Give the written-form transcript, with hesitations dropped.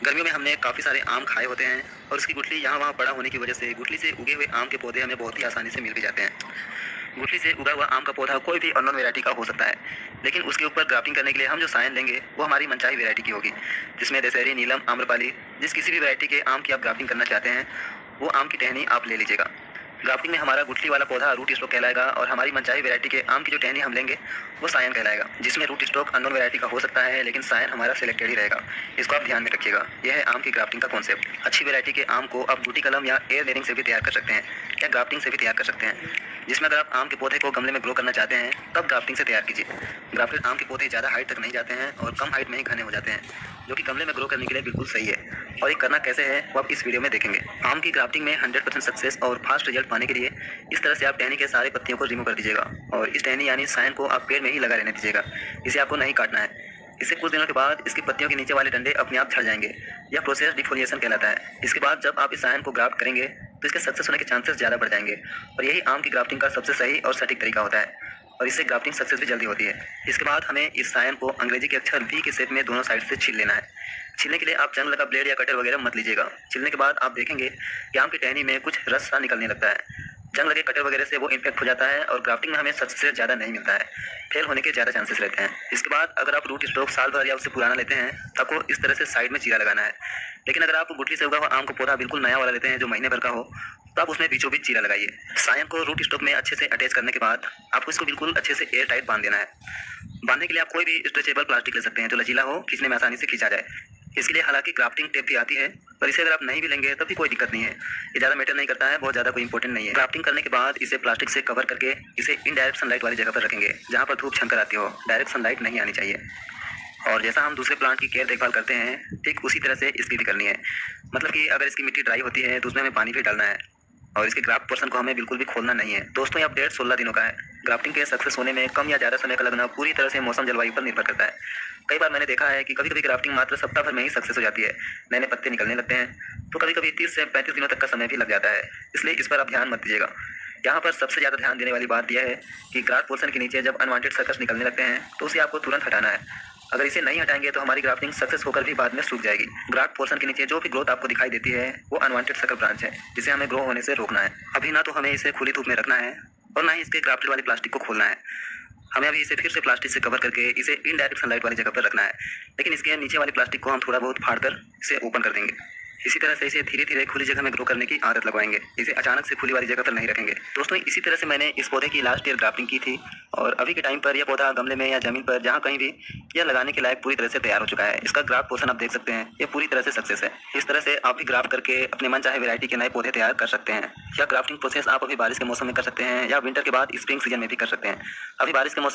गर्मियों में हमने काफ़ी सारे आम खाए होते हैं और उसकी गुठली यहाँ वहाँ पड़ा होने की वजह से गुठली से उगे हुए आम के पौधे हमें बहुत ही आसानी से मिल भी जाते हैं। गुठली से उगा हुआ आम का पौधा कोई भी अननोन वैरायटी का हो सकता है, लेकिन उसके ऊपर ग्राफ्टिंग करने के लिए हम जो सायन लेंगे वो हमारी मनचाही वैरायटी की होगी, जिसमें दशहरी, नीलम, आम्रपाली, जिस किसी भी वैरायटी के आम की आप ग्राफ्टिंग करना चाहते हैं वो आम की टहनी आप ले लीजिएगा। ग्राफ्टिंग में हमारा गुठली वाला पौधा रूट स्टॉक कहलाएगा और हमारी मनचाही वैरायटी के आम की जो टहनी हम लेंगे वो सायन कहलाएगा, जिसमें रूट स्टॉक अननोन वैरायटी का हो सकता है लेकिन सायन हमारा सिलेक्टेड ही रहेगा। इसको आप ध्यान में रखिएगा। यह है आम की ग्राफ्टिंग का कॉन्सेप्ट। अच्छी वैरायटी के आम को आप बूटी कलम या एयर लेयरिंग से भी तैयार कर सकते हैं या ग्राफ्टिंग से भी तैयार कर सकते हैं, जिसमें अगर आप आम के पौधे को गमले में ग्रो करना चाहते हैं तब ग्राफ्टिंग से तैयार कीजिए। ग्राफ्टेड आम के पौधे ज़्यादा हाइट तक नहीं जाते हैं और कम हाइट में ही घने हो जाते हैं, जो कि गमले में ग्रो करने के लिए बिल्कुल सही है। और ये करना कैसे है वो आप इस वीडियो में देखेंगे। आम की ग्राफ्टिंग में 100% सक्सेस और फास्ट रिजल्ट पाने के लिए इस तरह से आप टहनी के सारे पत्तियों को रिमूव कर दीजिएगा और इस टहनी यानी सायन को आप पेड़ में ही लगा रहने दीजिएगा। इसे आपको नहीं काटना है। इससे कुछ दिनों के बाद इसकी पत्तियों के नीचे वाले डंडे अपने आप झड़ जाएंगे। यह प्रोसेस डिफोलिएशन कहलाता है। इसके बाद जब आप इस सायन को ग्राफ्ट करेंगे तो इसके सक्सेस होने के चांसेस ज़्यादा बढ़ जाएंगे और यही आम की ग्राफ्टिंग का सबसे सही और सटीक तरीका होता है और इससे ग्राफ्टिंग सक्सेस भी जल्दी होती है। इसके बाद हमें इस सायन को अंग्रेजी के अक्षर वी के शेप में दोनों साइड से छील लेना है। छीलने के लिए आप जंग लगा ब्लेड या कटर वगैरह मत लीजिएगा। छीलने के बाद आप देखेंगे कि आम की टहनी में कुछ रस सा निकलने लगता है। जंग लगे कटर वगैरह से वो इन्फेक्ट हो जाता है और ग्राफ्टिंग में हमें सबसे ज़्यादा नहीं मिलता है। फेल होने के ज़्यादा चांसेस रहते हैं। इसके बाद अगर आप रूट स्टॉक साल भर या उससे पुराना लेते हैं तो आपको इस तरह से साइड में चीरा लगाना है। लेकिन अगर आप गुठली से उगा हुआ आम का पौधा बिल्कुल नया वाला लेते हैं जो महीने भर का हो तो आप उसमें बीचों बीच चीरा लगाइए। सायन को रूट स्टॉक में अच्छे से अटैच करने के बाद आपको इसको बिल्कुल अच्छे से एयर टाइट बांध देना है। बांधने के लिए आप कोई भी स्ट्रेचेबल प्लास्टिक ले सकते हैं जो लचीला हो, खींचने में आसानी से खींचा जाए। इसके लिए हालांकि ग्राफ्टिंग टेप भी आती है, पर इसे अगर आप नहीं भी लेंगे तब भी कोई दिक्कत नहीं है। ये ज़्यादा मैटर नहीं करता है, बहुत ज़्यादा कोई इंपॉर्टेंट नहीं है। ग्राफ्टिंग करने के बाद इसे प्लास्टिक से कवर करके इसे इनडायरेक्ट सनलाइट वाली जगह पर रखेंगे जहाँ पर धूप छनकर आती हो। डायरेक्ट सनलाइट नहीं आनी चाहिए। और जैसा हम दूसरे प्लांट की केयर देखभाल करते हैं ठीक उसी तरह से इसकी भी करनी है। मतलब कि अगर इसकी मिट्टी ड्राई होती है तो उसमें हमें पानी भी डालना है और इसके ग्राफ्ट पोर्शन को हमें बिल्कुल भी खोलना नहीं है। दोस्तों, ये अपडेट 16 दिनों का है। ग्राफ्टिंग के सक्सेस होने में कम या ज़्यादा समय का लगना पूरी तरह से मौसम जलवायु पर निर्भर करता है। कई बार मैंने देखा है कि कभी कभी ग्राफ्टिंग मात्र सप्ताह भर में ही सक्सेस हो जाती है। नए नए पत्ते निकलने लगते हैं तो कभी कभी 30 से 35 दिनों तक का समय भी लग जाता है। इसलिए इस पर आप ध्यान मत दीजिएगा। यहाँ पर सबसे ज़्यादा ध्यान देने वाली बात यह है कि ग्राफ्ट पोर्शन के नीचे जब अनवांटेड सर्कस निकलने लगते हैं तो उसे आपको तुरंत हटाना है। अगर इसे नहीं हटाएंगे तो हमारी ग्राफ्टिंग सक्सेस होकर भी बाद में सूख जाएगी। ग्राफ्ट पोर्शन के नीचे जो भी ग्रोथ आपको दिखाई देती है वो अनवांटेड सर्कल ब्रांच है, जिसे हमें ग्रो होने से रोकना है। अभी ना तो हमें इसे खुली धूप में रखना है और ना ही इसके ग्राफ्टेड वाली प्लास्टिक को खोलना है। हमें अभी इसे फिर से प्लास्टिक से कवर करके इसे इनडायरेक्ट सनलाइट वाली जगह पर रखना है, लेकिन इसके नीचे वाली प्लास्टिक को हम थोड़ा बहुत फाड़ कर इसे ओपन कर देंगे। इसी तरह से इसे धीरे धीरे खुली जगह में ग्रो करने की आदत लगवाएंगे। इसे अचानक से खुली वाली जगह पर नहीं रखेंगे। दोस्तों, इसी तरह से मैंने इस पौधे की लास्ट ईयर ग्राफ्टिंग की थी और अभी के टाइम पर यह पौधा गमले में या जमीन पर जहाँ कहीं भी यह लगाने के लायक पूरी तरह से तैयार हो चुका है। इसका ग्राफ्ट पोर्शन आप देख सकते हैं, ये पूरी तरह से सक्सेस है। इस तरह से आप भी ग्राफ्ट करके अपने मन चाहे वैरायटी के नए पौधे तैयार कर सकते हैं। यह ग्राफ्टिंग प्रोसेस आप अभी बारिश के मौसम में कर सकते हैं या विंटर के बाद स्प्रिंग सीजन में भी कर सकते हैं। अभी बारिश के मौसम